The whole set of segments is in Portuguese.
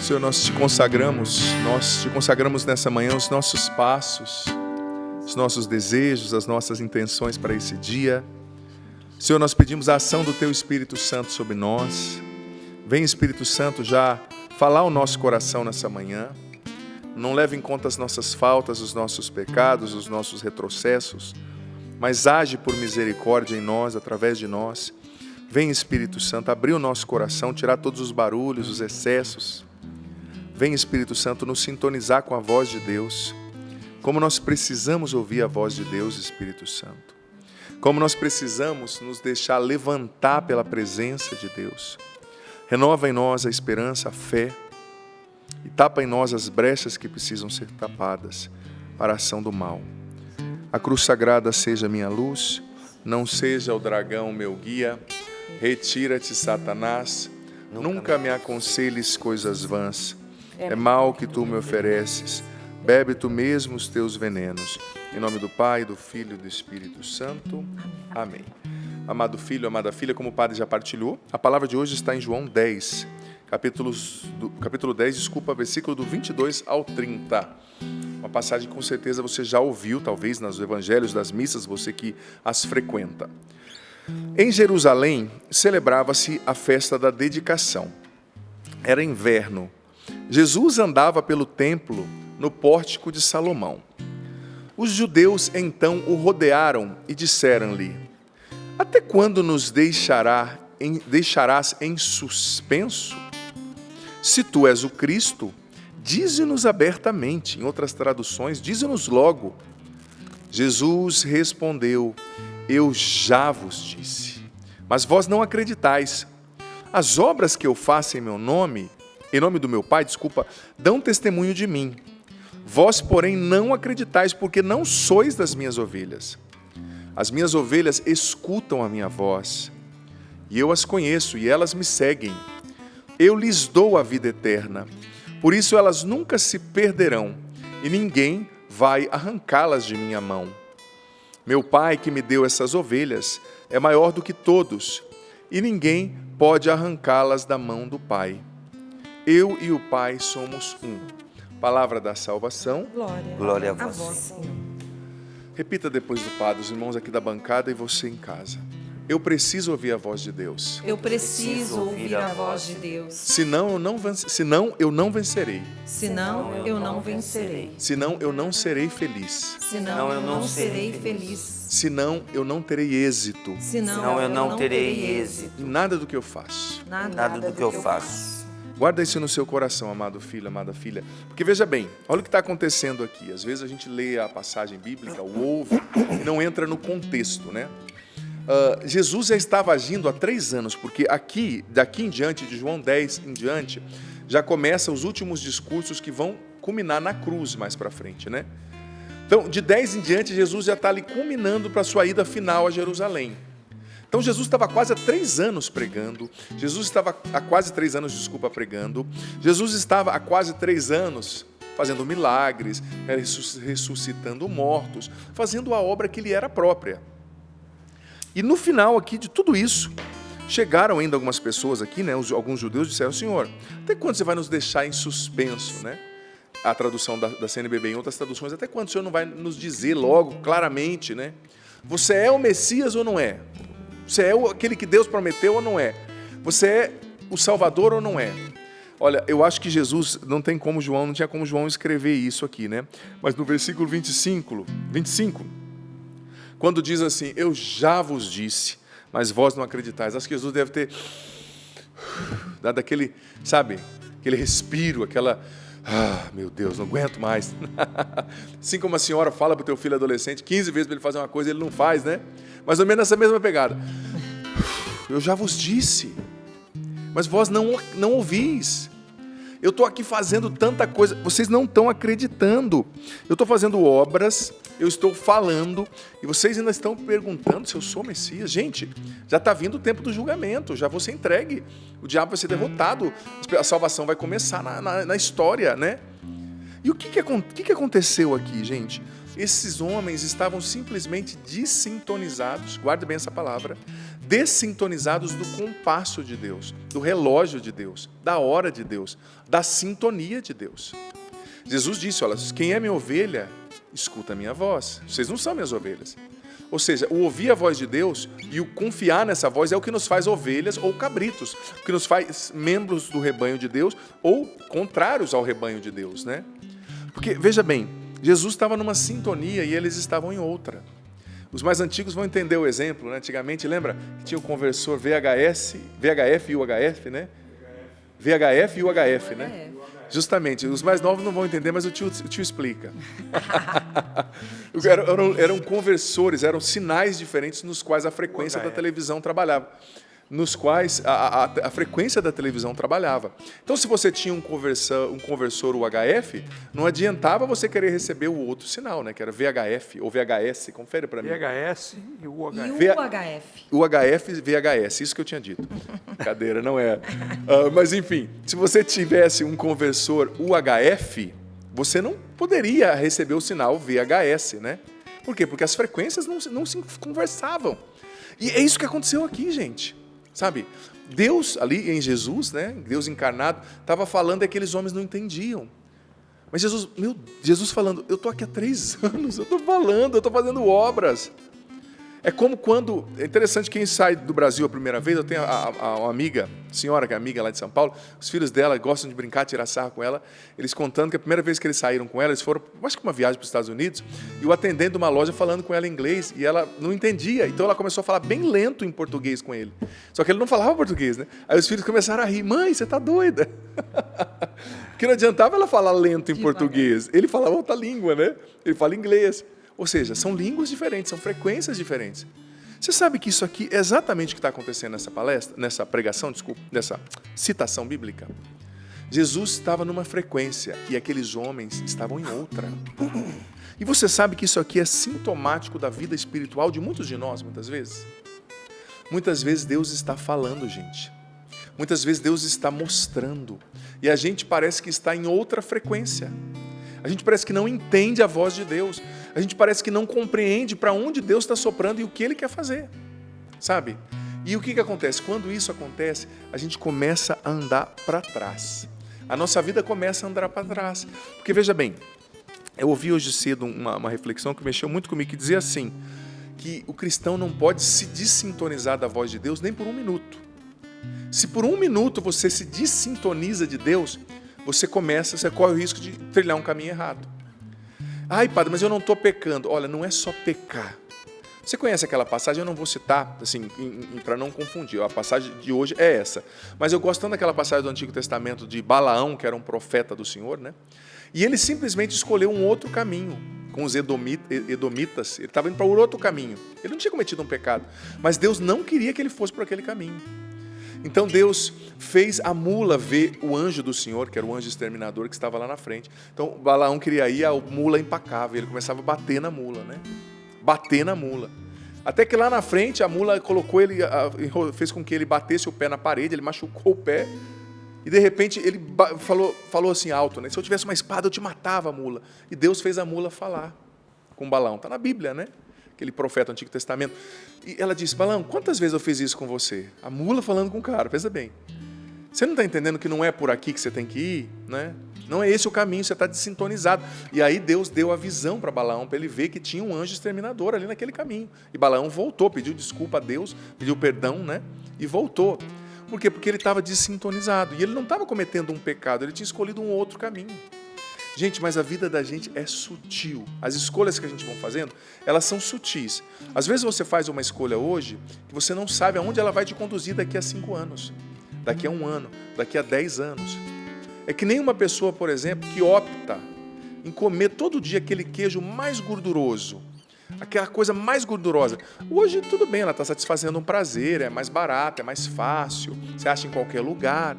Senhor, nós te consagramos nessa manhã os nossos passos, os nossos desejos, as nossas intenções para esse dia. Senhor, nós pedimos a ação do Teu Espírito Santo sobre nós. Vem, Espírito Santo, já falar o nosso coração nessa manhã. Não leve em conta as nossas faltas, os nossos pecados, os nossos retrocessos, mas age por misericórdia em nós, através de nós. Vem, Espírito Santo, abrir o nosso coração, tirar todos os barulhos, os excessos. Vem, Espírito Santo, nos sintonizar com a voz de Deus. Como nós precisamos ouvir a voz de Deus, Espírito Santo. Como nós precisamos nos deixar levantar pela presença de Deus. Renova em nós a esperança, a fé. E tapa em nós as brechas que precisam ser tapadas para a ação do mal. A cruz sagrada seja minha luz, não seja o dragão meu guia. Retira-te, Satanás, nunca me aconselhes coisas vãs. É mal que tu me ofereces, bebe tu mesmo os teus venenos. Em nome do Pai, do Filho e do Espírito Santo. Amém. Amado filho, amada filha, como o padre já partilhou, a palavra de hoje está em João 10, capítulo 10, versículo do 22 ao 30. Uma passagem que com certeza você já ouviu, talvez nos evangelhos, das missas, você que as frequenta. Em Jerusalém, celebrava-se a festa da dedicação. Era inverno. Jesus andava pelo templo, no pórtico de Salomão. Os judeus então o rodearam e disseram-lhe: até quando nos deixarás em suspenso? Se tu és o Cristo, dize-nos abertamente. Em outras traduções, dize-nos logo. Jesus respondeu: eu já vos disse, mas vós não acreditais. As obras que eu faço em nome do meu Pai, dão testemunho de mim. Vós, porém, não acreditais, porque não sois das minhas ovelhas. As minhas ovelhas escutam a minha voz, e eu as conheço, e elas me seguem. Eu lhes dou a vida eterna, por isso elas nunca se perderão, e ninguém vai arrancá-las de minha mão. Meu Pai que me deu essas ovelhas é maior do que todos, e ninguém pode arrancá-las da mão do Pai. Eu e o Pai somos um. Palavra da salvação. Glória a vós, Senhor. Repita depois do Padre, os irmãos aqui da bancada e você em casa. Eu preciso ouvir a voz de Deus. Eu preciso ouvir a voz de Deus. Senão eu não vencerei. Senão eu não vencerei. Senão eu não serei feliz. Senão eu não serei feliz. Senão eu não terei êxito. Senão eu não terei êxito. Em nada do que eu faço. Nada do que eu faço. Guarda isso no seu coração, amado filho, amada filha. Porque veja bem, olha o que está acontecendo aqui. Às vezes a gente lê a passagem bíblica, ouve, e não entra no contexto, né? Jesus já estava agindo há 3 anos, porque daqui em diante, de João 10 em diante, já começam os últimos discursos que vão culminar na cruz mais para frente, né? Então, de 10 em diante, Jesus já está ali culminando para a sua ida final a Jerusalém. Então, Jesus estava quase há 3 anos pregando. Jesus estava há quase 3 anos, pregando. Jesus estava há quase 3 anos fazendo milagres, ressuscitando mortos, fazendo a obra que lhe era própria. E no final aqui de tudo isso, chegaram ainda algumas pessoas aqui, né? Alguns judeus disseram: Senhor, até quando você vai nos deixar em suspenso, né? A tradução da CNBB, em outras traduções, até quando o Senhor não vai nos dizer logo, claramente, né? Você é o Messias ou não é? Você é aquele que Deus prometeu ou não é? Você é o Salvador ou não é? Olha, eu acho que Jesus, não tinha como João escrever isso aqui, né? Mas no versículo 25, quando diz assim: eu já vos disse, mas vós não acreditais. Acho que Jesus deve ter dado aquele, sabe, aquele respiro, aquela... meu Deus, não aguento mais. Assim como a senhora fala para o teu filho adolescente 15 vezes para ele fazer uma coisa e ele não faz, né? Mais ou menos essa mesma pegada. Eu já vos disse, mas vós não ouvis. Eu estou aqui fazendo tanta coisa, vocês não estão acreditando. Eu estou fazendo obras, eu estou falando, e vocês ainda estão perguntando se eu sou Messias. Gente, já está vindo o tempo do julgamento, já vou ser entregue, o diabo vai ser derrotado, a salvação vai começar na história, né? E o que aconteceu aqui, gente? Esses homens estavam simplesmente desintonizados, guarde bem essa palavra, dessintonizados do compasso de Deus, do relógio de Deus, da hora de Deus, da sintonia de Deus. Jesus disse, olha, quem é minha ovelha, escuta a minha voz. Vocês não são minhas ovelhas. Ou seja, o ouvir a voz de Deus e o confiar nessa voz é o que nos faz ovelhas ou cabritos, o que nos faz membros do rebanho de Deus ou contrários ao rebanho de Deus, né? Porque, veja bem, Jesus estava numa sintonia e eles estavam em outra. Os mais antigos vão entender o exemplo, né? Antigamente, lembra que tinha o conversor VHF e UHF, né? VHF e UHF, né? Justamente, os mais novos não vão entender, mas o tio explica. Eram conversores, eram sinais diferentes nos quais a frequência da televisão trabalhava. Nos quais a frequência da televisão trabalhava. Então, se você tinha um conversor UHF, não adiantava você querer receber o outro sinal, né? Que era VHF ou VHS, confere para mim. VHS e UHF. E o UHF. UHF e VHS, isso que eu tinha dito. Brincadeira, não é. Mas, enfim, se você tivesse um conversor UHF, você não poderia receber o sinal VHS, né? Por quê? Porque as frequências não se conversavam. E é isso que aconteceu aqui, gente. Sabe, Deus ali em Jesus, né, Deus encarnado, estava falando e aqueles homens não entendiam. Mas Jesus falando, eu estou aqui há 3 anos, eu estou falando, eu estou fazendo obras. É como quando, é interessante, quem sai do Brasil a primeira vez, eu tenho uma amiga, senhora que é amiga lá de São Paulo, os filhos dela gostam de brincar, tirar sarro com ela, eles contando que a primeira vez que eles saíram com ela, eles foram, acho que uma viagem para os Estados Unidos, e o atendente de uma loja falando com ela em inglês, e ela não entendia, então ela começou a falar bem lento em português com ele. Só que ele não falava português, né? Aí os filhos começaram a rir, mãe, você tá doida? Porque não adiantava ela falar lento em português, ele falava outra língua, né? Ele fala inglês. Ou seja, são línguas diferentes, são frequências diferentes. Você sabe que isso aqui é exatamente o que está acontecendo nessa palestra, nessa pregação, nessa citação bíblica? Jesus estava numa frequência e aqueles homens estavam em outra. E você sabe que isso aqui é sintomático da vida espiritual de muitos de nós, muitas vezes? Muitas vezes Deus está falando, gente. Muitas vezes Deus está mostrando. E a gente parece que está em outra frequência. A gente parece que não entende a voz de Deus. A gente parece que não compreende para onde Deus está soprando e o que Ele quer fazer. Sabe? E o que acontece? Quando isso acontece, a gente começa a andar para trás. A nossa vida começa a andar para trás. Porque, veja bem, eu ouvi hoje cedo uma reflexão que mexeu muito comigo, que dizia assim, que o cristão não pode se desintonizar da voz de Deus nem por 1 minuto. Se por 1 minuto você se dessintoniza de Deus, você corre o risco de trilhar um caminho errado. Ai, padre, mas eu não estou pecando. Olha, não é só pecar. Você conhece aquela passagem? Eu não vou citar, assim, para não confundir. A passagem de hoje é essa. Mas eu gosto tanto daquela passagem do Antigo Testamento de Balaão, que era um profeta do Senhor, né? E ele simplesmente escolheu um outro caminho com os edomitas. Ele estava indo para um outro caminho. Ele não tinha cometido um pecado. Mas Deus não queria que ele fosse por aquele caminho. Então Deus fez a mula ver o anjo do Senhor, que era o anjo exterminador que estava lá na frente. Então Balaão queria ir, a mula empacava, e ele começava a bater na mula, né? Bater na mula. Até que lá na frente a mula colocou ele, fez com que ele batesse o pé na parede, ele machucou o pé, e de repente ele falou assim alto, né? Se eu tivesse uma espada eu te matava, mula. E Deus fez a mula falar com Balaão. Está na Bíblia, né? Aquele profeta do Antigo Testamento. E ela disse, Balaão, quantas vezes eu fiz isso com você? A mula falando com o cara, pensa bem. Você não está entendendo que não é por aqui que você tem que ir? Né? Não é esse o caminho, você está desintonizado. E aí Deus deu a visão para Balaão, para ele ver que tinha um anjo exterminador ali naquele caminho. E Balaão voltou, pediu desculpa a Deus, pediu perdão, né? E voltou. Por quê? Porque ele estava desintonizado. E ele não estava cometendo um pecado, ele tinha escolhido um outro caminho. Gente, mas a vida da gente é sutil. As escolhas que a gente vai fazendo, elas são sutis. Às vezes você faz uma escolha hoje que você não sabe aonde ela vai te conduzir daqui a 5 anos, daqui a 1 ano, daqui a 10 anos. É que nem uma pessoa, por exemplo, que opta em comer todo dia aquele queijo mais gorduroso, aquela coisa mais gordurosa. Hoje, tudo bem, ela está satisfazendo um prazer, é mais barato, é mais fácil, você acha em qualquer lugar.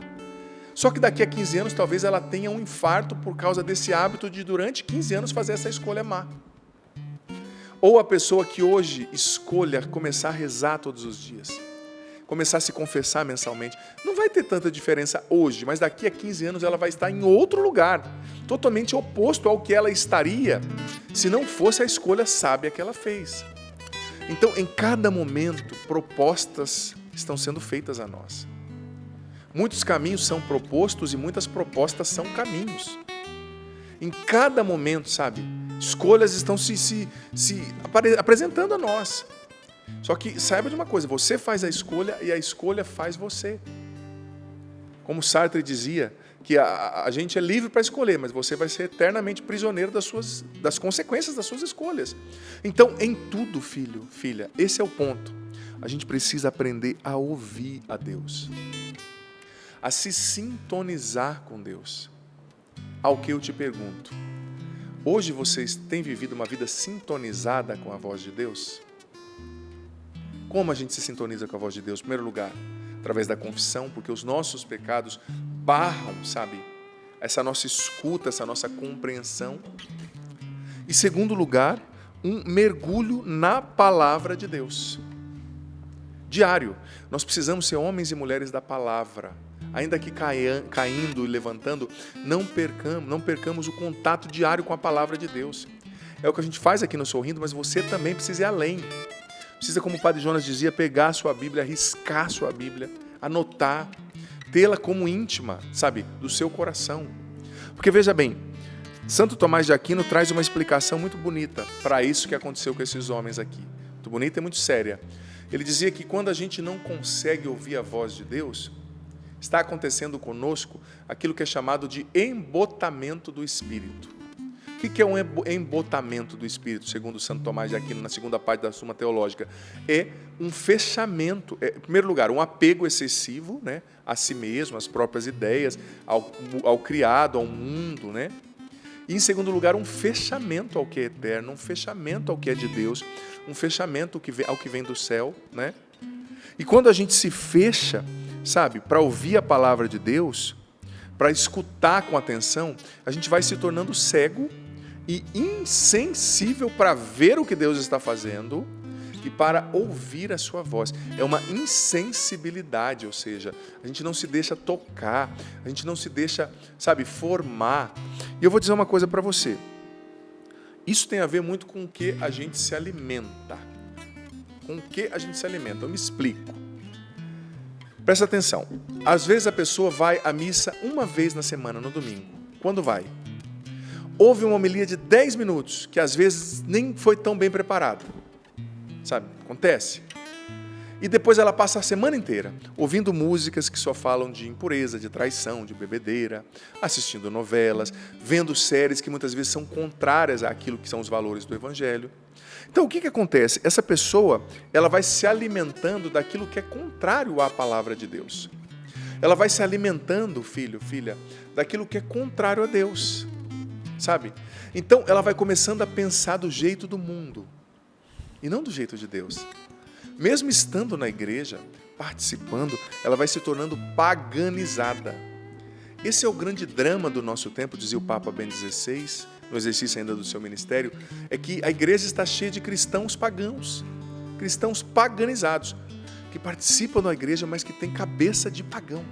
Só que daqui a 15 anos, talvez ela tenha um infarto por causa desse hábito de, durante 15 anos, fazer essa escolha má. Ou a pessoa que hoje escolha começar a rezar todos os dias, começar a se confessar mensalmente. Não vai ter tanta diferença hoje, mas daqui a 15 anos ela vai estar em outro lugar, totalmente oposto ao que ela estaria se não fosse a escolha sábia que ela fez. Então, em cada momento, propostas estão sendo feitas a nós. Muitos caminhos são propostos e muitas propostas são caminhos. Em cada momento, sabe, escolhas estão se apresentando a nós. Só que saiba de uma coisa, você faz a escolha e a escolha faz você. Como Sartre dizia, que a gente é livre para escolher, mas você vai ser eternamente prisioneiro das consequências das suas escolhas. Então, em tudo, filho, filha, esse é o ponto. A gente precisa aprender a ouvir a Deus, a se sintonizar com Deus. Ao que eu te pergunto, hoje vocês têm vivido uma vida sintonizada com a voz de Deus? Como a gente se sintoniza com a voz de Deus? Em primeiro lugar, através da confissão, porque os nossos pecados barram, sabe, essa nossa escuta, essa nossa compreensão. E segundo lugar, um mergulho na palavra de Deus. Diário, nós precisamos ser homens e mulheres da palavra. Ainda que caindo e levantando, não percamos o contato diário com a palavra de Deus. É o que a gente faz aqui no Sorrindo, mas você também precisa ir além. Precisa, como o Padre Jonas dizia, pegar a sua Bíblia, riscar a sua Bíblia, anotar, tê-la como íntima, sabe, do seu coração. Porque veja bem, Santo Tomás de Aquino traz uma explicação muito bonita para isso que aconteceu com esses homens aqui. Muito bonita e muito séria. Ele dizia que quando a gente não consegue ouvir a voz de Deus, está acontecendo conosco aquilo que é chamado de embotamento do Espírito. O que é um embotamento do Espírito, segundo Santo Tomás de Aquino, na segunda parte da Suma Teológica? É um fechamento, em primeiro lugar, um apego excessivo, né, a si mesmo, às próprias ideias, ao criado, ao mundo, né? E, em segundo lugar, um fechamento ao que é eterno, um fechamento ao que é de Deus, um fechamento ao que vem do céu, né? E quando a gente se fecha, sabe, para ouvir a palavra de Deus, para escutar com atenção, a gente vai se tornando cego e insensível para ver o que Deus está fazendo e para ouvir a sua voz. É uma insensibilidade, ou seja, a gente não se deixa tocar, a gente não se deixa, sabe, formar. E eu vou dizer uma coisa para você. Isso tem a ver muito com o que a gente se alimenta. Com o que a gente se alimenta. Eu me explico. Presta atenção. Às vezes a pessoa vai à missa uma vez na semana, no domingo. Quando vai? Ouve uma homilia de 10 minutos, que às vezes nem foi tão bem preparada. Sabe? Acontece. E depois ela passa a semana inteira ouvindo músicas que só falam de impureza, de traição, de bebedeira, assistindo novelas, vendo séries que muitas vezes são contrárias àquilo que são os valores do Evangelho. Então, o que acontece? Essa pessoa, ela vai se alimentando daquilo que é contrário à palavra de Deus. Ela vai se alimentando, filho, filha, daquilo que é contrário a Deus, sabe? Então, ela vai começando a pensar do jeito do mundo e não do jeito de Deus. Mesmo estando na igreja, participando, ela vai se tornando paganizada. Esse é o grande drama do nosso tempo, dizia o Papa Bento XVI, no exercício ainda do seu ministério, é que a igreja está cheia de cristãos pagãos, cristãos paganizados, que participam da igreja, mas que têm cabeça de pagão.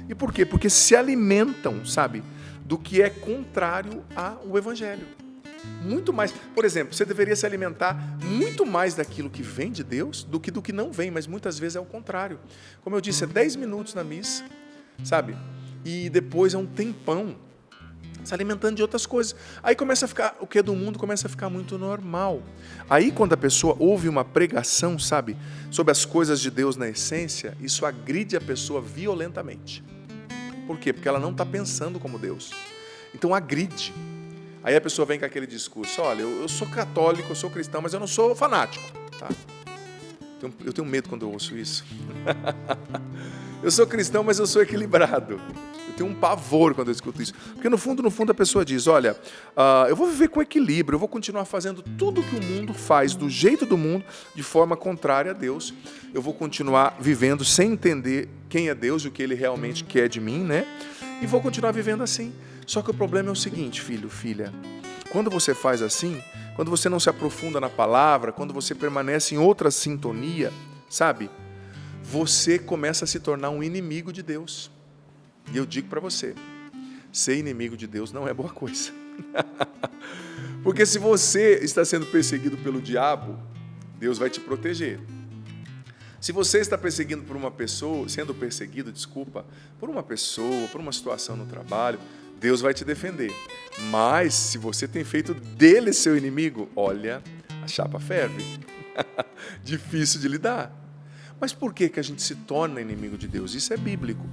E por quê? Porque se alimentam, sabe, do que é contrário ao Evangelho. Muito mais, por exemplo, você deveria se alimentar muito mais daquilo que vem de Deus do que não vem, mas muitas vezes é o contrário. Como eu disse, é 10 minutos na missa, sabe? E depois é um tempão se alimentando de outras coisas. Aí começa a ficar, o que é do mundo começa a ficar muito normal. Aí quando a pessoa ouve uma pregação, sabe, sobre as coisas de Deus na essência, isso agride a pessoa violentamente. Por quê? Porque ela não está pensando como Deus. Então agride. Aí a pessoa vem com aquele discurso, olha, eu sou católico, eu sou cristão, mas eu não sou fanático. Tá? Eu tenho medo quando eu ouço isso. Eu sou cristão, mas eu sou equilibrado. Eu tenho um pavor quando eu escuto isso. Porque no fundo a pessoa diz, olha, eu vou viver com equilíbrio, eu vou continuar fazendo tudo que o mundo faz, do jeito do mundo, de forma contrária a Deus. Eu vou continuar vivendo sem entender quem é Deus e o que Ele realmente quer de mim, né? E vou continuar vivendo assim. Só que o problema é o seguinte, filho, filha. Quando você faz assim, quando você não se aprofunda na palavra, quando você permanece em outra sintonia, sabe? Você começa a se tornar um inimigo de Deus. E eu digo para você, ser inimigo de Deus não é boa coisa. Porque se você está sendo perseguido pelo diabo, Deus vai te proteger. Se você está perseguindo por uma pessoa, sendo perseguido, por uma pessoa, por uma situação no trabalho, Deus vai te defender. Mas se você tem feito dele seu inimigo, olha, a chapa ferve. Difícil de lidar. Mas por que a gente se torna inimigo de Deus? Isso é bíblico.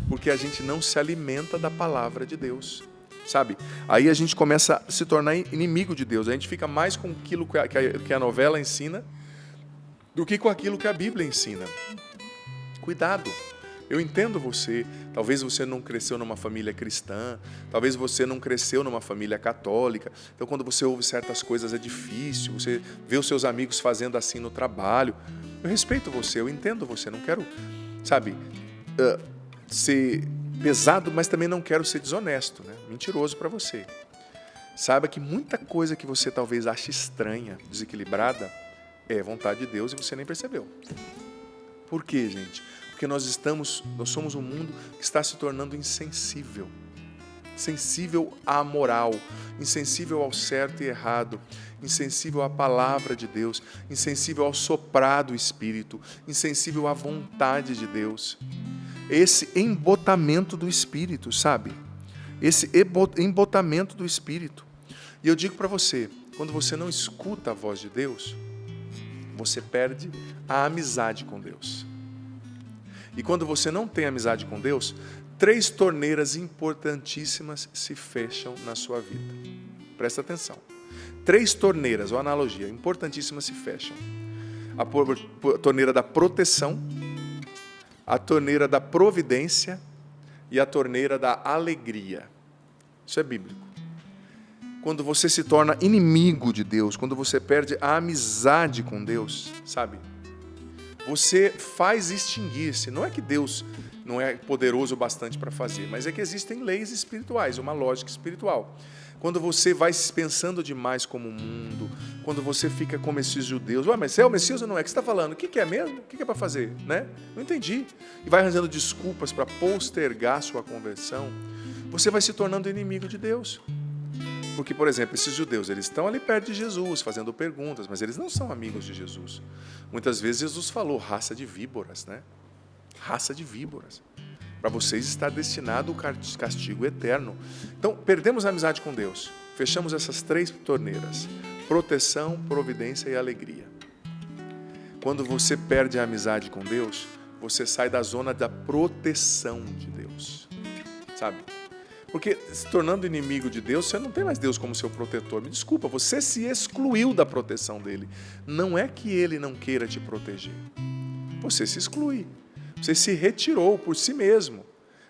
Porque a gente não se alimenta da palavra de Deus. Sabe? Aí a gente começa a se tornar inimigo de Deus. A gente fica mais com aquilo que a novela ensina do que com aquilo que a Bíblia ensina. Cuidado. Eu entendo você. Talvez você não cresceu numa família cristã. Talvez você não cresceu numa família católica. Então, quando você ouve certas coisas é difícil. Você vê os seus amigos fazendo assim no trabalho. Eu respeito você, eu entendo você. Não quero, ser pesado, mas também não quero ser desonesto, né? Mentiroso para você. Saiba que muita coisa que você talvez ache estranha, desequilibrada, é vontade de Deus e você nem percebeu. Por quê, gente? Porque nós somos um mundo que está se tornando insensível. Insensível à moral, insensível ao certo e errado, insensível à palavra de Deus, insensível ao soprar do Espírito, insensível à vontade de Deus. Esse embotamento do Espírito, sabe? Esse embotamento do Espírito. E eu digo para você, quando você não escuta a voz de Deus, você perde a amizade com Deus. E quando você não tem amizade com Deus, 3 torneiras importantíssimas se fecham na sua vida. Presta atenção. 3 torneiras, ou analogia, importantíssimas se fecham. A torneira da proteção, a torneira da providência e a torneira da alegria. Isso é bíblico. Quando você se torna inimigo de Deus, quando você perde a amizade com Deus, sabe? Você faz extinguir-se. Não é que Deus não é poderoso o bastante para fazer, mas é que existem leis espirituais, uma lógica espiritual. Quando você vai pensando demais como o mundo, quando você fica como esses judeus, mas você é o Messias ou não é? O que você está falando? O que é mesmo? O que é para fazer? Né? Não entendi. E vai arranjando desculpas para postergar sua conversão, você vai se tornando inimigo de Deus. Porque, por exemplo, esses judeus, eles estão ali perto de Jesus, fazendo perguntas, mas eles não são amigos de Jesus. Muitas vezes Jesus falou, raça de víboras, né? Raça de víboras. Para vocês está destinado o castigo eterno. Então, perdemos a amizade com Deus. Fechamos essas 3 torneiras. Proteção, providência e alegria. Quando você perde a amizade com Deus, você sai da zona da proteção de Deus. Sabe? Porque se tornando inimigo de Deus, você não tem mais Deus como seu protetor. Me desculpa, você se excluiu da proteção dele. Não é que ele não queira te proteger. Você se exclui. Você se retirou por si mesmo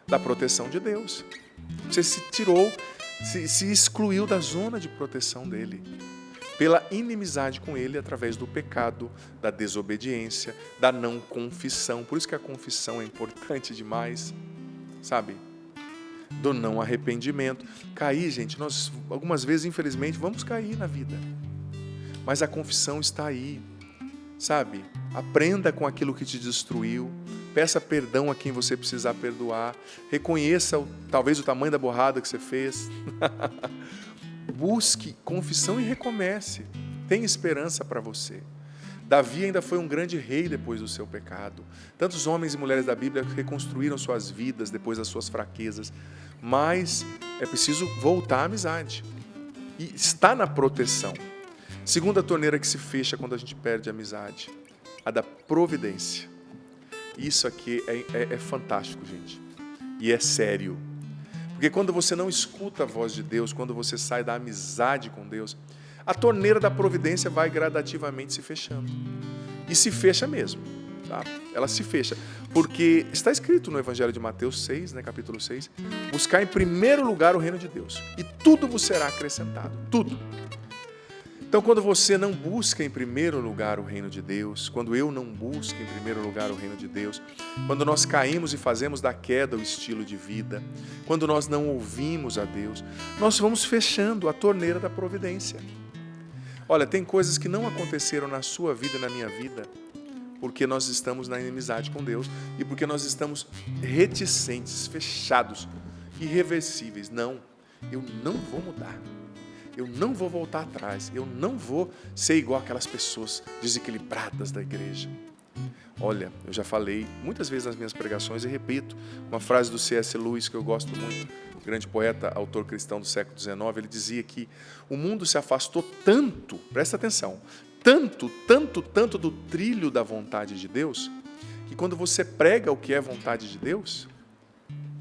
da proteção de Deus. Você se tirou, se excluiu da zona de proteção dele. Pela inimizade com ele através do pecado, da desobediência, da não confissão. Por isso que a confissão é importante demais, sabe? Do não arrependimento. Cair, gente, nós algumas vezes, infelizmente, vamos cair na vida. Mas a confissão está aí, sabe? Aprenda com aquilo que te destruiu. Peça perdão a quem você precisar perdoar. Reconheça talvez o tamanho da burrada que você fez. Busque confissão e recomece. Tem esperança para você. Davi ainda foi um grande rei depois do seu pecado. Tantos homens e mulheres da Bíblia reconstruíram suas vidas depois das suas fraquezas. Mas é preciso voltar à amizade. E está na proteção. Segunda torneira que se fecha quando a gente perde a amizade. A da providência. Isso aqui é fantástico, gente. E é sério. Porque quando você não escuta a voz de Deus, quando você sai da amizade com Deus, a torneira da providência vai gradativamente se fechando. E se fecha mesmo. Tá? Ela se fecha. Porque está escrito no Evangelho de Mateus 6, né, capítulo 6, buscar em primeiro lugar o reino de Deus. E tudo vos será acrescentado. Tudo. Então, quando você não busca em primeiro lugar o reino de Deus, quando eu não busco em primeiro lugar o reino de Deus, quando nós caímos e fazemos da queda o estilo de vida, quando nós não ouvimos a Deus, nós vamos fechando a torneira da providência. Olha, tem coisas que não aconteceram na sua vida e na minha vida, porque nós estamos na inimizade com Deus e porque nós estamos reticentes, fechados, irreversíveis. Não, eu não vou mudar. Eu não vou voltar atrás. Eu não vou ser igual aquelas pessoas desequilibradas da igreja. Olha, eu já falei muitas vezes nas minhas pregações e repito uma frase do C.S. Lewis que eu gosto muito, grande poeta, autor cristão do século XIX. Ele dizia que o mundo se afastou tanto, presta atenção, tanto do trilho da vontade de Deus, que quando você prega o que é vontade de Deus,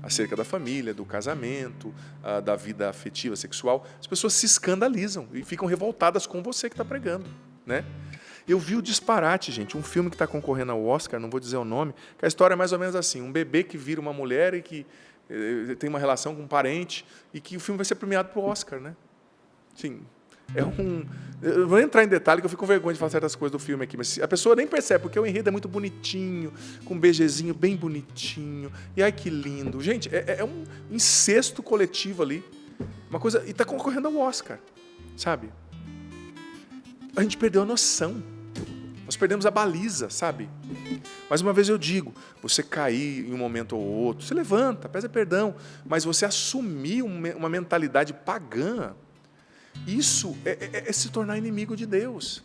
acerca da família, do casamento, da vida afetiva, sexual, as pessoas se escandalizam e ficam revoltadas com você que está pregando, né? Eu vi o Disparate, gente, um filme que está concorrendo ao Oscar, não vou dizer o nome, que a história é mais ou menos assim, um bebê que vira uma mulher e que tem uma relação com um parente, e que o filme vai ser premiado para o Oscar, né? Sim, eu vou entrar em detalhe, que eu fico com vergonha de falar certas coisas do filme aqui, mas a pessoa nem percebe, porque o enredo é muito bonitinho, com um beijezinho bem bonitinho, e ai que lindo. Gente, é um incesto coletivo ali, uma coisa, e está concorrendo ao Oscar, sabe? A gente perdeu a noção. Nós perdemos a baliza, sabe? Mais uma vez eu digo, você cair em um momento ou outro, você levanta, pede perdão, mas você assumir uma mentalidade pagã, isso é se tornar inimigo de Deus,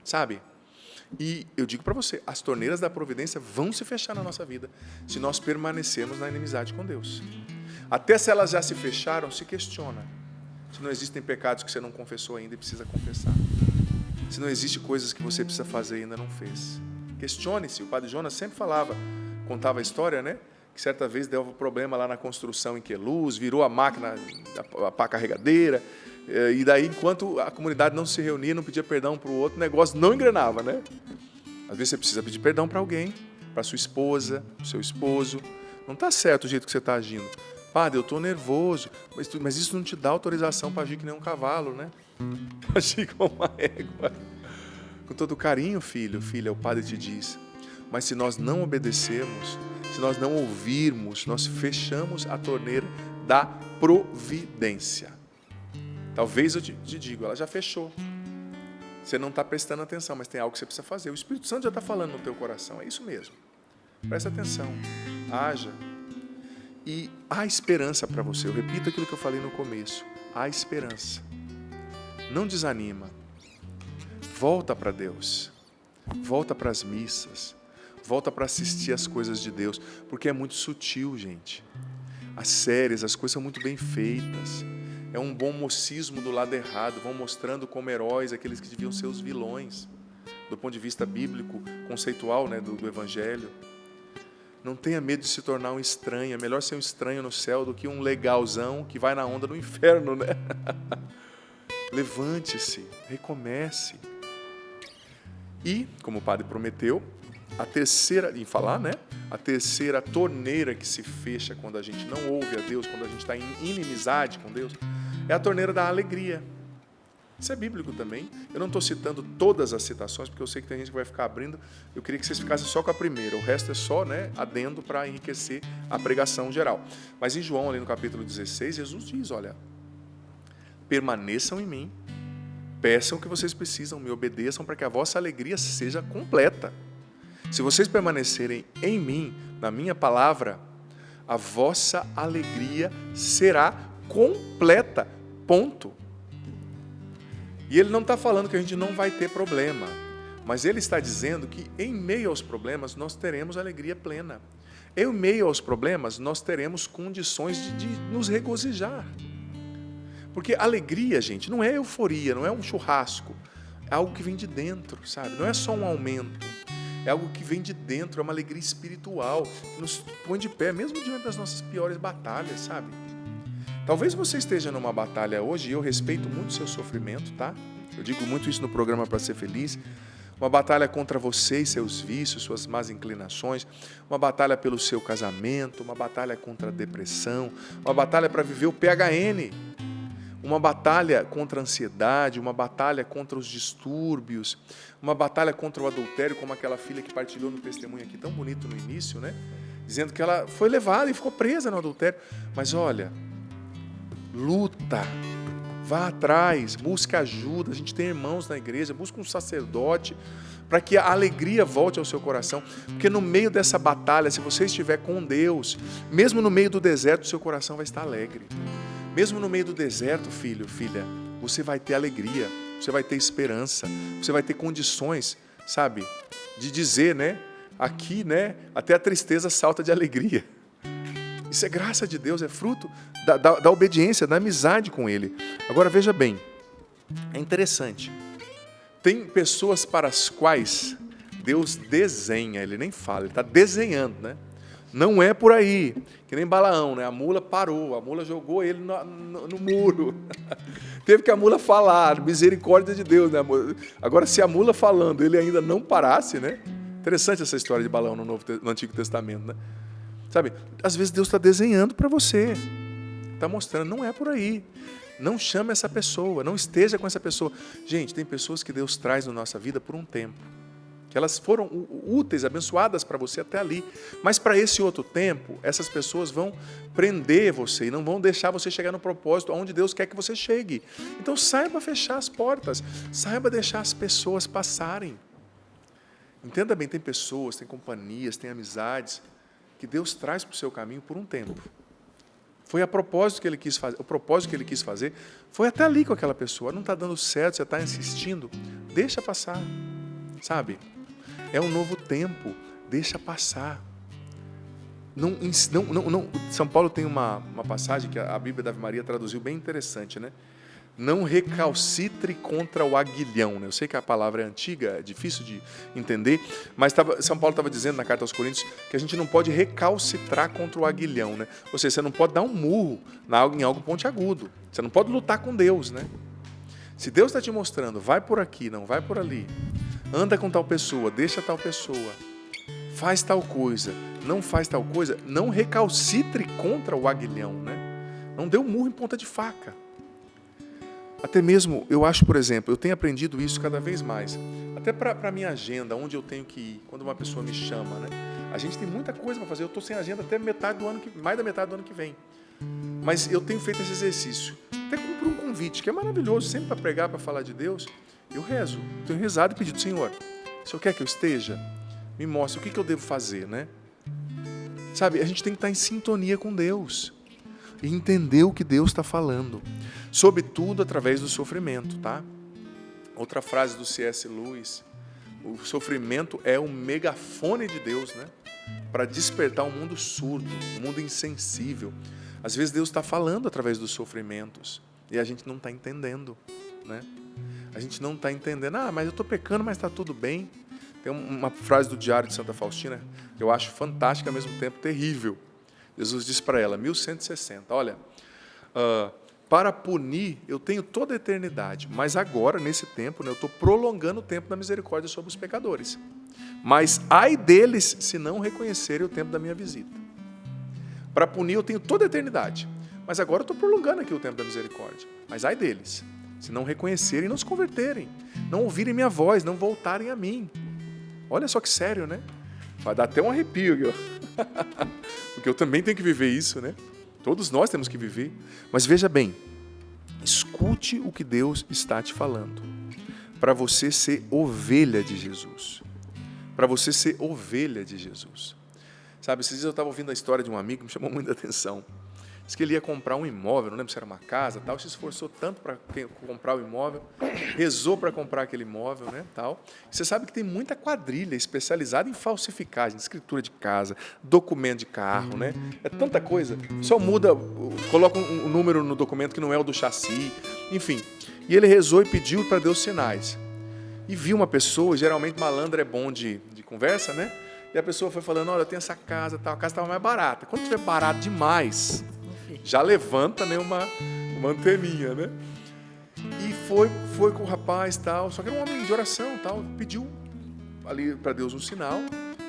sabe? E eu digo para você, as torneiras da providência vão se fechar na nossa vida se nós permanecermos na inimizade com Deus. Até se elas já se fecharam, se questiona se não existem pecados que você não confessou ainda e precisa confessar. Se não existem coisas que você precisa fazer e ainda não fez. Questione-se. O padre Jonas sempre contava a história, né? Que certa vez deu um problema lá na construção em Queluz, virou a máquina, a pá carregadeira, e daí, enquanto a comunidade não se reunia, não pedia perdão para o outro, o negócio não engrenava, né? Às vezes você precisa pedir perdão para alguém, para sua esposa, para o seu esposo. Não está certo o jeito que você está agindo. Padre, eu estou nervoso, mas isso não te dá autorização para agir que nem um cavalo, né? Agir como uma égua. Com todo carinho, filha, o padre te diz. Mas se nós não obedecermos, se nós não ouvirmos, nós fechamos a torneira da providência. Talvez eu te digo, ela já fechou. Você não está prestando atenção, mas tem algo que você precisa fazer. O Espírito Santo já está falando no teu coração, é isso mesmo. Presta atenção, haja. E há esperança para você. Eu repito aquilo que eu falei no começo. Há esperança. Não desanima. Volta para Deus. Volta para as missas. Volta para assistir as coisas de Deus. Porque é muito sutil, gente. As séries, as coisas são muito bem feitas. É um bom mocismo do lado errado. Vão mostrando como heróis aqueles que deviam ser os vilões. Do ponto de vista bíblico, conceitual, né, do Evangelho. Não tenha medo de se tornar um estranho. É melhor ser um estranho no céu do que um legalzão que vai na onda no inferno, né? Levante-se, recomece. E, como o padre prometeu, a terceira torneira que se fecha quando a gente não ouve a Deus, quando a gente está em inimizade com Deus, é a torneira da alegria. Isso é bíblico também. Eu não estou citando todas as citações, porque eu sei que tem gente que vai ficar abrindo. Eu queria que vocês ficassem só com a primeira. O resto é só, né, adendo para enriquecer a pregação geral. Mas em João, ali no capítulo 16, Jesus diz, olha, permaneçam em mim, peçam o que vocês precisam, me obedeçam para que a vossa alegria seja completa. Se vocês permanecerem em mim, na minha palavra, a vossa alegria será completa. Ponto. E ele não está falando que a gente não vai ter problema, mas ele está dizendo que em meio aos problemas nós teremos alegria plena. Em meio aos problemas nós teremos condições de nos regozijar. Porque alegria, gente, não é euforia, não é um churrasco, é algo que vem de dentro, sabe? Não é só um aumento, é algo que vem de dentro, é uma alegria espiritual, que nos põe de pé, mesmo diante das nossas piores batalhas, sabe? Talvez você esteja numa batalha hoje, e eu respeito muito o seu sofrimento, tá? Eu digo muito isso no programa Para Ser Feliz. Uma batalha contra você e seus vícios, suas más inclinações, uma batalha pelo seu casamento, uma batalha contra a depressão, uma batalha para viver o PHN, uma batalha contra a ansiedade, uma batalha contra os distúrbios, uma batalha contra o adultério, como aquela filha que partilhou no testemunho aqui, tão bonito no início, né? Dizendo que ela foi levada e ficou presa no adultério. Mas olha, luta, vá atrás, busque ajuda. A gente tem irmãos na igreja, busque um sacerdote para que a alegria volte ao seu coração. Porque no meio dessa batalha, se você estiver com Deus, mesmo no meio do deserto, seu coração vai estar alegre. Mesmo no meio do deserto, filho, filha, você vai ter alegria, você vai ter esperança, você vai ter condições, sabe, de dizer, né, aqui, né, até a tristeza salta de alegria. Isso é graça de Deus, é fruto da obediência, da amizade com Ele. Agora veja bem, é interessante. Tem pessoas para as quais Deus desenha, Ele nem fala, Ele está desenhando, né? Não é por aí, que nem Balaão, né? A mula parou, a mula jogou ele no muro. Teve que a mula falar, misericórdia de Deus, né? Agora, se a mula falando, ele ainda não parasse, né? Interessante essa história de Balaão no Antigo Testamento, né? Sabe, às vezes Deus está desenhando para você, está mostrando, não é por aí. Não chame essa pessoa, não esteja com essa pessoa. Gente, tem pessoas que Deus traz na nossa vida por um tempo, que elas foram úteis, abençoadas para você até ali. Mas para esse outro tempo, essas pessoas vão prender você e não vão deixar você chegar no propósito onde Deus quer que você chegue. Então saiba fechar as portas, saiba deixar as pessoas passarem. Entenda bem, tem pessoas, tem companhias, tem amizades que Deus traz para o seu caminho por um tempo. Foi a propósito que Ele quis fazer, o propósito que Ele quis fazer foi até ali com aquela pessoa. Não está dando certo, você está insistindo, deixa passar, sabe? É um novo tempo, deixa passar. São Paulo tem uma passagem que a Bíblia da Ave Maria traduziu bem interessante, né? Não recalcitre contra o aguilhão, né? Eu sei que a palavra é antiga, é difícil de entender, mas São Paulo estava dizendo na carta aos Coríntios que a gente não pode recalcitrar contra o aguilhão, né? Ou seja, você não pode dar um murro em algo pontiagudo, você não pode lutar com Deus, né? Se Deus está te mostrando, vai por aqui, não vai por ali, anda com tal pessoa, deixa tal pessoa, faz tal coisa, não faz tal coisa, não recalcitre contra o aguilhão, né? Não dê um murro em ponta de faca. Até mesmo, eu acho, por exemplo, eu tenho aprendido isso cada vez mais, até para a minha agenda, onde eu tenho que ir, quando uma pessoa me chama, né? A gente tem muita coisa para fazer, eu estou sem agenda até mais da metade do ano que vem, mas eu tenho feito esse exercício, até cumprir um convite, que é maravilhoso, sempre para pregar, para falar de Deus, eu rezo, tenho rezado e pedido, Senhor, se eu quer que eu esteja, me mostre o que eu devo fazer, né? Sabe, a gente tem que estar em sintonia com Deus e entender o que Deus está falando, sobretudo através do sofrimento, tá? Outra frase do C.S. Lewis, o sofrimento é um megafone de Deus, né? Para despertar um mundo surdo, um mundo insensível. Às vezes Deus está falando através dos sofrimentos e a gente não está entendendo, né? A gente não está entendendo, mas eu estou pecando, mas está tudo bem. Tem uma frase do Diário de Santa Faustina que eu acho fantástica, ao mesmo tempo terrível. Jesus disse para ela, 1160, olha, para punir eu tenho toda a eternidade, mas agora, nesse tempo, né, eu estou prolongando o tempo da misericórdia sobre os pecadores. Mas ai deles se não reconhecerem o tempo da minha visita. Para punir eu tenho toda a eternidade, mas agora eu estou prolongando aqui o tempo da misericórdia. Mas ai deles, se não reconhecerem, não se converterem, não ouvirem minha voz, não voltarem a mim. Olha só que sério, né? Vai dar até um arrepio aqui, ó. Porque eu também tenho que viver isso, né? Todos nós temos que viver. Mas veja bem, escute o que Deus está te falando. Para você ser ovelha de Jesus. Para você ser ovelha de Jesus. Sabe, esses dias eu estava ouvindo a história de um amigo que me chamou muita atenção. Diz que ele ia comprar um imóvel, não lembro se era uma casa, tal, se esforçou tanto para comprar o imóvel, rezou para comprar aquele imóvel, né, tal. Você sabe que tem muita quadrilha especializada em falsificagem, escritura de casa, documento de carro, né? É tanta coisa. Só muda, coloca um número no documento que não é o do chassi, enfim. E ele rezou e pediu para Deus sinais. E viu uma pessoa, geralmente malandro é bom de conversa, né? E a pessoa foi falando, olha, eu tenho essa casa, tal, a casa estava mais barata. Quando tiver barato demais, já levanta, né, uma anteninha, né? E foi com o rapaz, tal, só que era um homem de oração, tal, pediu ali para Deus um sinal,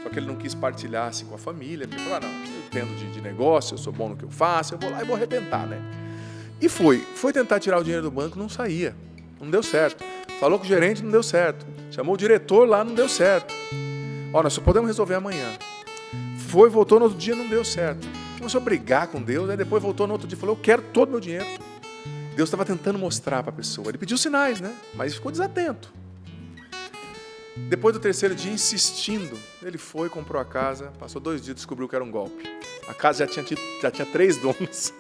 só que ele não quis partilhar assim com a família, porque falou, não, eu entendo de negócio, eu sou bom no que eu faço, eu vou lá e vou arrebentar, né? E foi tentar tirar o dinheiro do banco, não saía, não deu certo. Falou com o gerente, não deu certo. Chamou o diretor lá, não deu certo. Ó, nós só podemos resolver amanhã. Voltou no outro dia, não deu certo. Começou a brigar com Deus, aí depois voltou no outro dia e falou, eu quero todo o meu dinheiro. Deus estava tentando mostrar para a pessoa. Ele pediu sinais, né? Mas ficou desatento. Depois do terceiro dia, insistindo, ele foi, comprou a casa, passou 2 dias, descobriu que era um golpe. A casa já tinha 3 donos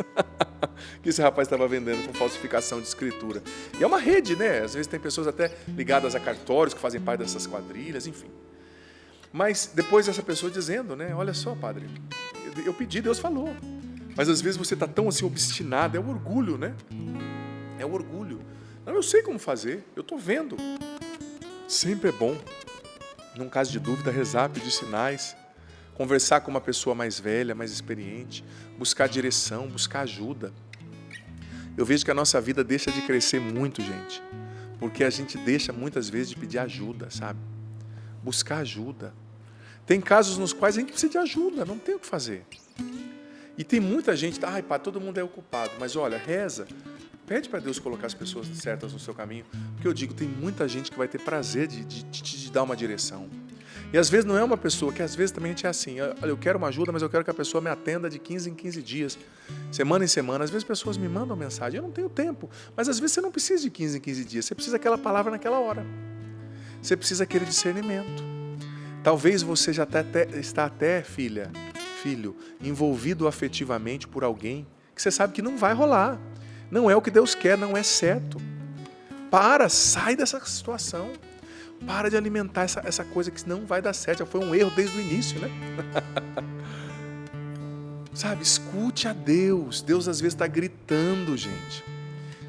que esse rapaz estava vendendo com falsificação de escritura. E é uma rede, né? Às vezes tem pessoas até ligadas a cartórios que fazem parte dessas quadrilhas, enfim. Mas depois essa pessoa dizendo, né? Olha só, padre, eu pedi, Deus falou. Mas às vezes você está tão assim obstinado, é o orgulho, né? É o orgulho. Não, eu sei como fazer, eu estou vendo. Sempre é bom, num caso de dúvida, rezar, pedir sinais, conversar com uma pessoa mais velha, mais experiente, buscar direção, buscar ajuda. Eu vejo que a nossa vida deixa de crescer muito, gente, porque a gente deixa muitas vezes de pedir ajuda, sabe? Buscar ajuda. Tem casos nos quais a gente precisa de ajuda, não tem o que fazer. E tem muita gente, ai, pá, todo mundo é ocupado, mas olha, reza, pede para Deus colocar as pessoas certas no seu caminho, porque eu digo, tem muita gente que vai ter prazer de te dar uma direção. E às vezes não é uma pessoa, que às vezes também a gente é assim, olha, eu quero uma ajuda, mas eu quero que a pessoa me atenda de 15 em 15 dias, semana em semana. Às vezes pessoas me mandam mensagem, eu não tenho tempo, mas às vezes você não precisa de 15 em 15 dias, você precisa daquela palavra naquela hora. Você precisa daquele discernimento. Talvez você já está até, filho, envolvido afetivamente por alguém que você sabe que não vai rolar. Não é o que Deus quer, não é certo. Sai dessa situação. Para de alimentar essa coisa que não vai dar certo. Já foi um erro desde o início, né? Sabe, escute a Deus. Deus às vezes está gritando, gente.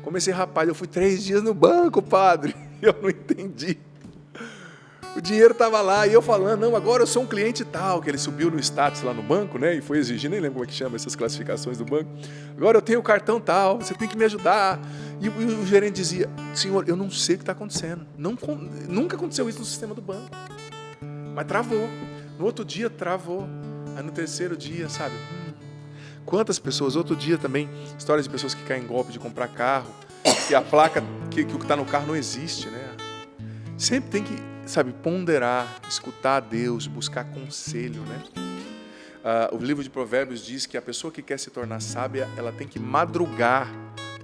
Como esse rapaz, eu fui 3 dias no banco, padre. Eu não entendi. O dinheiro estava lá e eu falando, não, agora eu sou um cliente tal, que ele subiu no status lá no banco, né? E foi exigir, nem lembro como é que chama essas classificações do banco. Agora eu tenho o cartão tal, você tem que me ajudar. E o gerente dizia, senhor, eu não sei o que está acontecendo. Nunca aconteceu isso no sistema do banco. Mas travou. No outro dia travou. Aí no terceiro dia, sabe? Quantas pessoas, outro dia também, histórias de pessoas que caem em golpe de comprar carro, que a placa, que o que está no carro não existe, né? Sempre tem que, sabe, ponderar, escutar a Deus, buscar conselho, né? O livro de Provérbios diz que a pessoa que quer se tornar sábia, ela tem que madrugar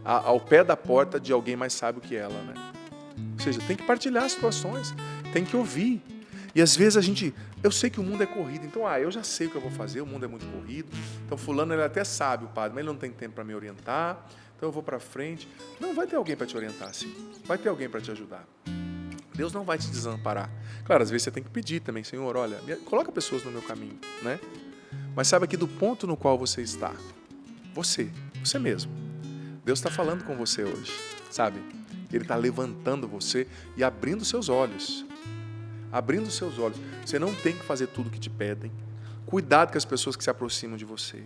ao pé da porta de alguém mais sábio que ela, né? Ou seja, tem que partilhar as situações, tem que ouvir. E às vezes eu sei que o mundo é corrido, então eu já sei o que eu vou fazer, o mundo é muito corrido, então fulano ele até sabe, o padre, mas ele não tem tempo para me orientar, então eu vou para frente. Não, vai ter alguém para te orientar, sim. Vai ter alguém para te ajudar. Deus não vai te desamparar. Claro, às vezes você tem que pedir também, Senhor, olha, coloca pessoas no meu caminho, né? Mas saiba que do ponto no qual você está, você mesmo, Deus está falando com você hoje, sabe? Ele está levantando você e abrindo seus olhos. Abrindo seus olhos. Você não tem que fazer tudo o que te pedem. Cuidado com as pessoas que se aproximam de você.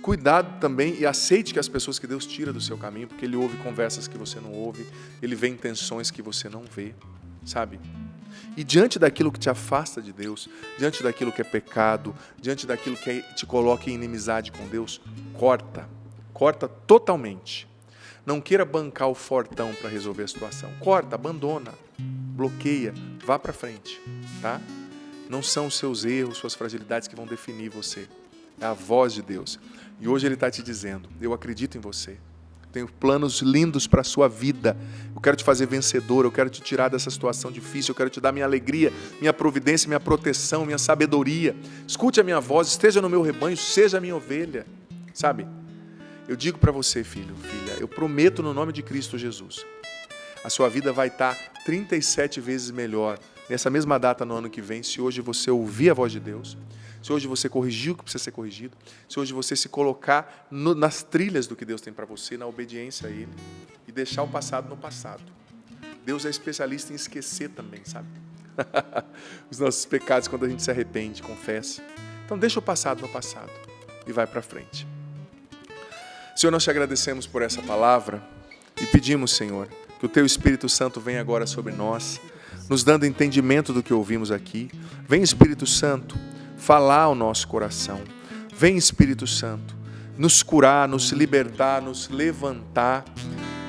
Cuidado também e aceite que as pessoas que Deus tira do seu caminho, porque Ele ouve conversas que você não ouve, Ele vê intenções que você não vê, sabe? E diante daquilo que te afasta de Deus, diante daquilo que é pecado, diante daquilo que te coloca em inimizade com Deus, corta totalmente. Não queira bancar o fortão para resolver a situação. Corta, abandona, bloqueia, vá para frente, tá? Não são os seus erros, suas fragilidades que vão definir você. É a voz de Deus. E hoje Ele está te dizendo, eu acredito em você. Tenho planos lindos para a sua vida. Eu quero te fazer vencedor, eu quero te tirar dessa situação difícil, eu quero te dar minha alegria, minha providência, minha proteção, minha sabedoria. Escute a minha voz, esteja no meu rebanho, seja a minha ovelha. Sabe? Eu digo para você, filho, filha, eu prometo no nome de Cristo Jesus, a sua vida vai estar 37 vezes melhor nessa mesma data no ano que vem, se hoje você ouvir a voz de Deus, se hoje você corrigir o que precisa ser corrigido, se hoje você se colocar nas trilhas do que Deus tem para você, na obediência a Ele, e deixar o passado no passado. Deus é especialista em esquecer também, sabe? Os nossos pecados quando a gente se arrepende, confessa. Então deixa o passado no passado e vai para frente. Senhor, nós te agradecemos por essa palavra e pedimos, Senhor, que o Teu Espírito Santo venha agora sobre nós, nos dando entendimento do que ouvimos aqui. Vem, Espírito Santo, falar ao nosso coração. Vem, Espírito Santo, nos curar, nos libertar, nos levantar.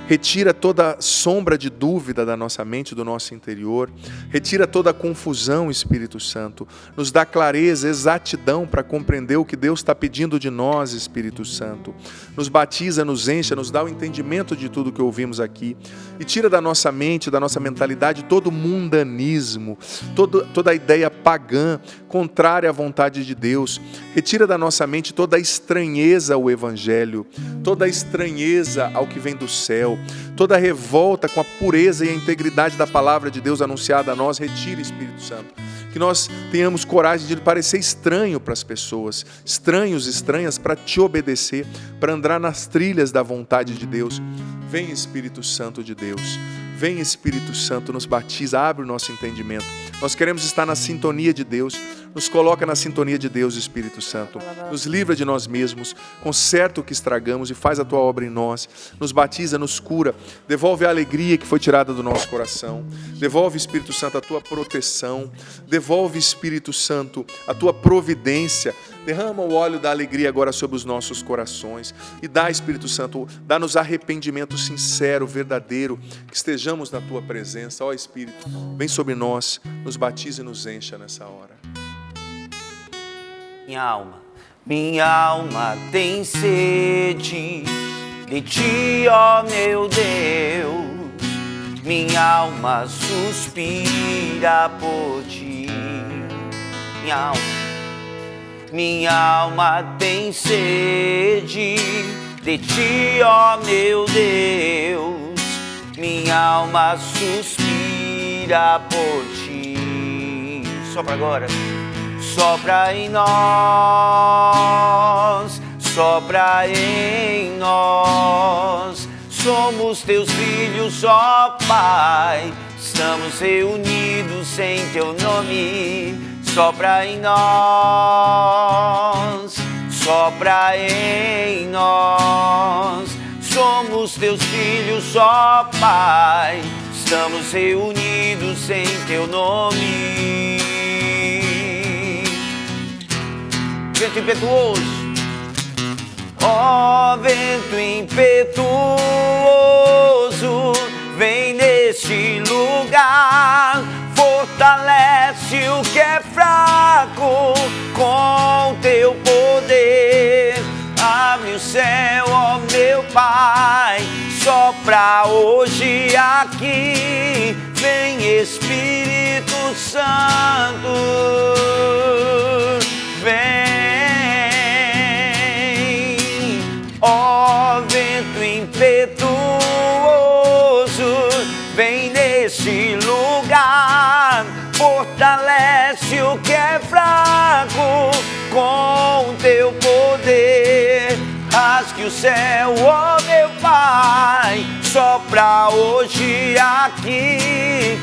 retira toda sombra de dúvida da nossa mente, do nosso interior, retira toda confusão, Espírito Santo, nos dá clareza, exatidão para compreender o que Deus está pedindo de nós, Espírito Santo, nos batiza, nos enche, nos dá o entendimento de tudo que ouvimos aqui, e tira da nossa mente, da nossa mentalidade, todo mundanismo, toda a ideia pagã, contrária à vontade de Deus, retira da nossa mente toda a estranheza ao Evangelho, toda a estranheza ao que vem do céu, toda a revolta com a pureza e a integridade da palavra de Deus anunciada a nós, retira, Espírito Santo. Que nós tenhamos coragem de parecer estranho para as pessoas, estranhos, estranhas, para te obedecer, para andar nas trilhas da vontade de Deus. Vem, Espírito Santo de Deus. Vem, Espírito Santo, nos batiza, abre o nosso entendimento. Nós queremos estar na sintonia de Deus. Nos coloca na sintonia de Deus, Espírito Santo. Nos livra de nós mesmos, conserta o que estragamos e faz a tua obra em nós. Nos batiza, nos cura, devolve a alegria que foi tirada do nosso coração. Devolve, Espírito Santo, a tua proteção. Devolve, Espírito Santo, a tua providência. Derrama o óleo da alegria agora sobre os nossos corações. E dá, Espírito Santo, dá-nos arrependimento sincero, verdadeiro, que estejamos na tua presença. Ó Espírito, vem sobre nós, nos batiza e nos encha nessa hora. Minha alma tem sede de ti, ó meu Deus. Minha alma suspira por ti. Minha alma tem sede de ti, ó meu Deus. Minha alma suspira por ti. Sopra agora. Sopra em nós, sopra em nós. Somos teus filhos, ó Pai. Estamos reunidos em teu nome. Sopra em nós, sopra em nós. Somos teus filhos, ó Pai. Estamos reunidos em teu nome. Vento impetuoso, ó vento impetuoso, vem neste lugar, fortalece o que é fraco com teu poder. Abre o céu, ó meu Pai, sopra hoje aqui, vem Espírito Santo, vem. Ó vento impetuoso, vem neste lugar, fortalece o que é fraco com teu poder. Rasgue o céu, ó meu Pai, sopra hoje aqui,